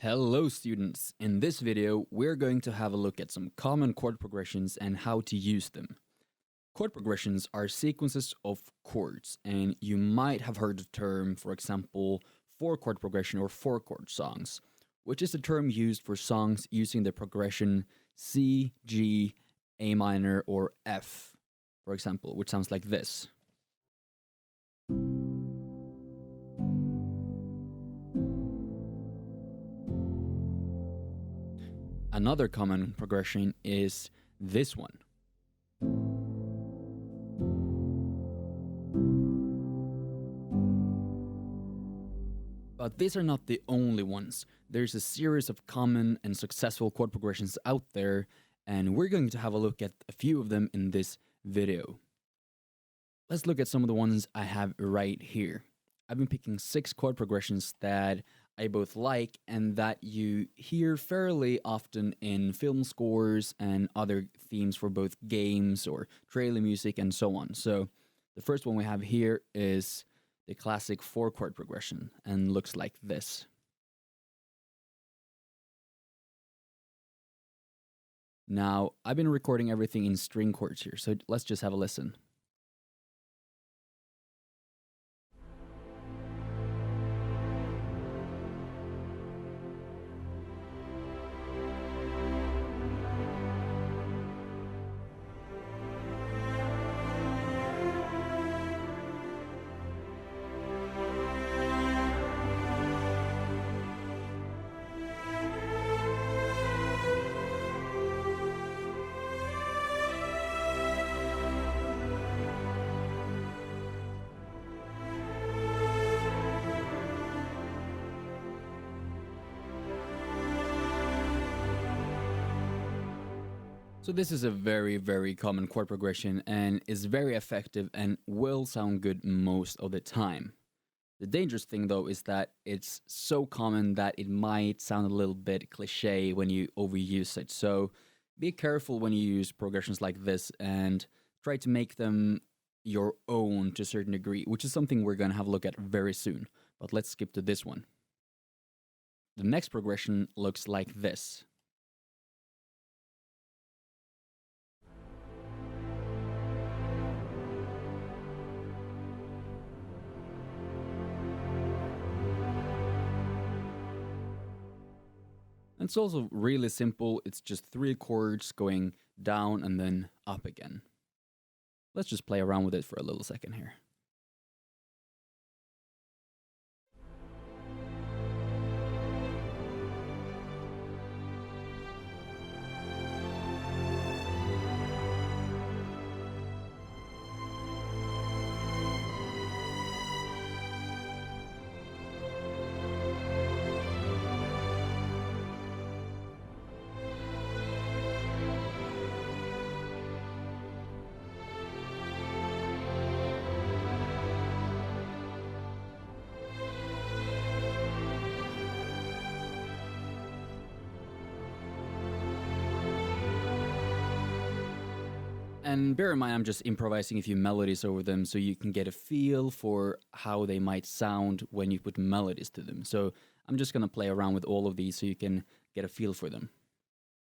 Hello students! In this video, we're going to have a look at some common chord progressions and how to use them. Chord progressions are sequences of chords, and you might have heard the term, for example, 4-chord progression or 4-chord songs, which is a term used for songs using the progression C, G, A minor, or F, for example, which sounds like this. Another common progression is this one. But these are not the only ones. There's a series of common and successful chord progressions out there, and we're going to have a look at a few of them in this video. Let's look at some of the ones I have right here. I've been picking 6 chord progressions that I both like and that you hear fairly often in film scores and other themes for both games or trailer music and so on. So the first one we have here is the classic 4-chord progression and looks like this. Now, I've been recording everything in string chords here, so let's just have a listen. So this is a very common chord progression and is very effective and will sound good most of the time. The dangerous thing though is that it's so common that it might sound a little bit cliche when you overuse it. So be careful when you use progressions like this and try to make them your own to a certain degree, which is something we're going to have a look at very soon. But let's skip to this one. The next progression looks like this. It's also really simple. It's just 3 chords going down and then up again. Let's just play around with it for a little second here. And bear in mind, I'm just improvising a few melodies over them so you can get a feel for how they might sound when you put melodies to them. So I'm just going to play around with all of these so you can get a feel for them.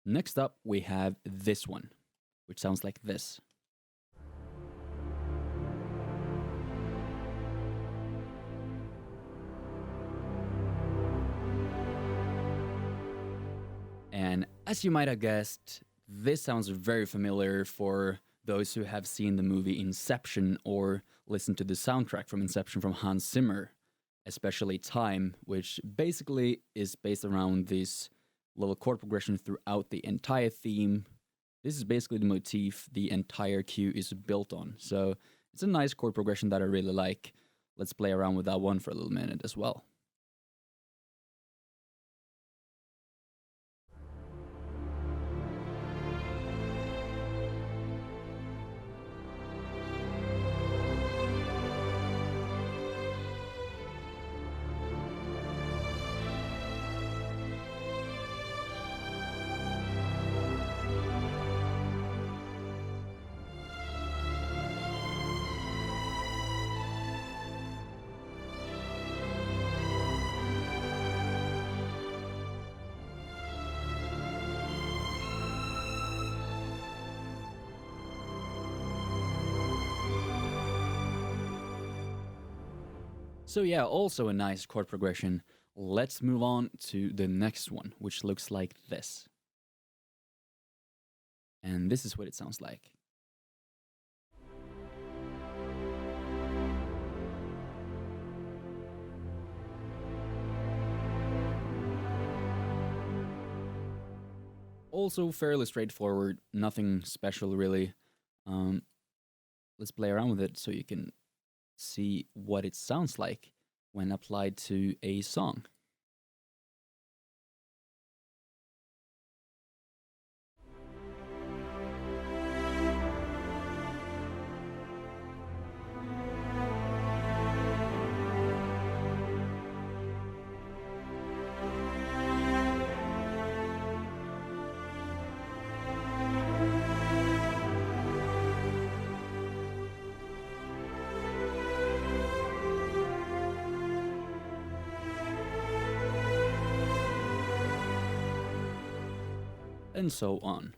Next up, we have this one, which sounds like this. And as you might have guessed, this sounds very familiar for those who have seen the movie Inception or listened to the soundtrack from Inception from Hans Zimmer, especially Time, which basically is based around this little chord progression throughout the entire theme. This is basically the motif the entire cue is built on. So it's a nice chord progression that I really like. Let's play around with that one for a little minute as well. So yeah, also a nice chord progression. Let's move on to the next one, which looks like this. And this is what it sounds like. Also fairly straightforward, nothing special really. Let's play around with it so you can see what it sounds like when applied to a song. And so on.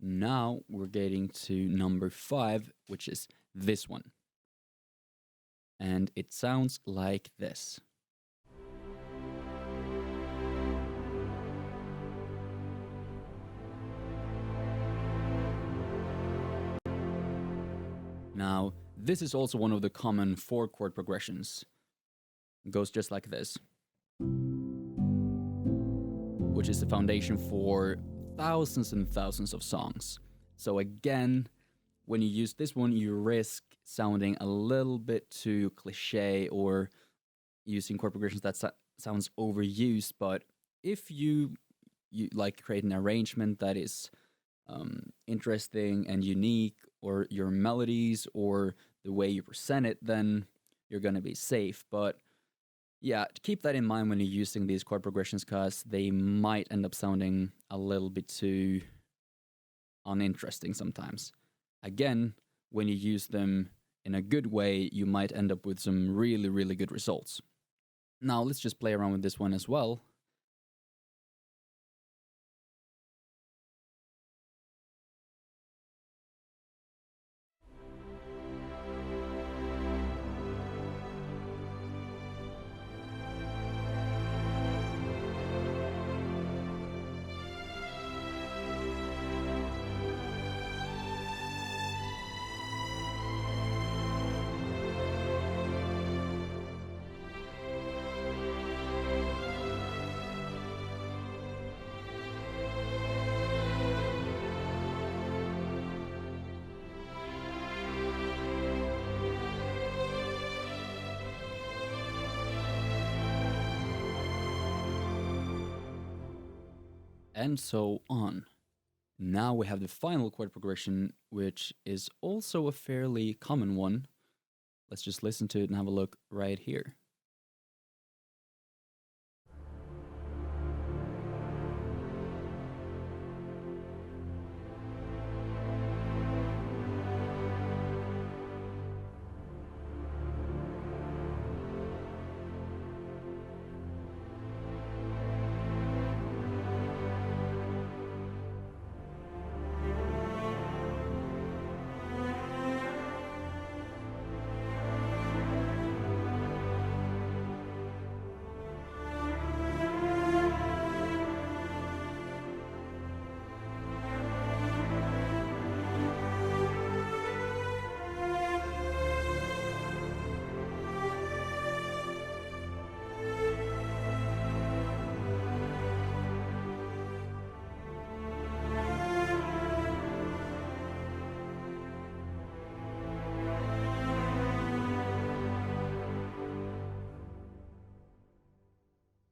Now we're getting to number 5, which is this one. And it sounds like this. Now, this is also one of the common 4-chord progressions. It goes just like this, which is the foundation for thousands and thousands of songs. So again, when you use this one, you risk sounding a little bit too cliche or using chord progressions that sounds overused. But if you like create an arrangement that is interesting and unique, or your melodies or the way you present it, then you're gonna be safe. But yeah, keep that in mind when you're using these chord progressions, because they might end up sounding a little bit too uninteresting sometimes. Again, when you use them in a good way, you might end up with some really, really good results. Now, let's just play around with this one as well. And so on. Now we have the final chord progression, which is also a fairly common one. Let's just listen to it and have a look right here.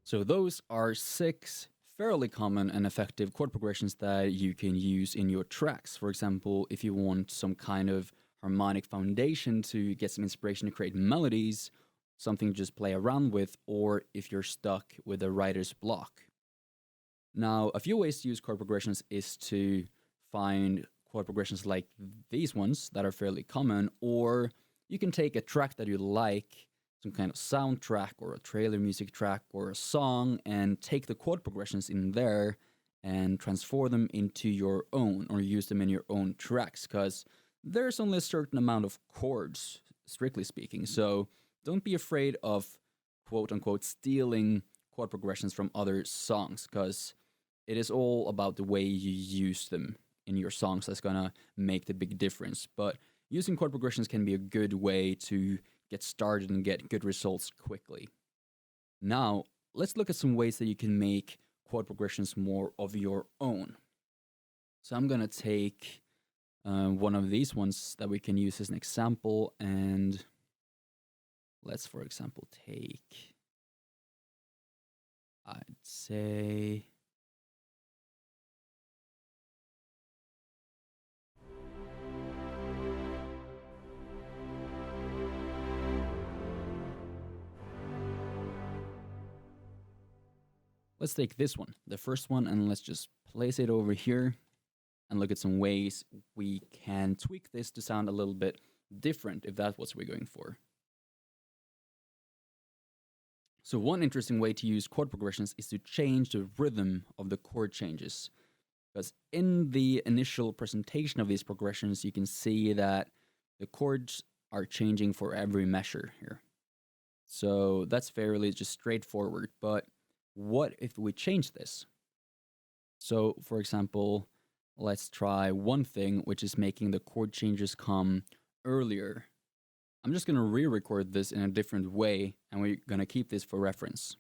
So those are 6 fairly common and effective chord progressions that you can use in your tracks. For example, if you want some kind of harmonic foundation to get some inspiration to create melodies, something to just play around with, or if you're stuck with a writer's block. Now, a few ways to use chord progressions is to find chord progressions like these ones that are fairly common, or you can take a track that you like, some kind of soundtrack or a trailer music track or a song, and take the chord progressions in there and transform them into your own, or use them in your own tracks, because there's only a certain amount of chords, strictly speaking. So don't be afraid of quote unquote stealing chord progressions from other songs, because it is all about the way you use them in your songs that's gonna make the big difference. But using chord progressions can be a good way to get started and get good results quickly. Now, let's look at some ways that you can make chord progressions more of your own. So I'm gonna take one of these ones that we can use as an example, and let's, for example, take, I'd say, let's take this one, the first one, and let's just place it over here and look at some ways we can tweak this to sound a little bit different if that's what we're going for. So one interesting way to use chord progressions is to change the rhythm of the chord changes. Because in the initial presentation of these progressions, you can see that the chords are changing for every measure here. So that's fairly just straightforward. But what if we change this? So for example, let's try one thing, which is making the chord changes come earlier. I'm just going to re-record this in a different way, and we're going to keep this for reference.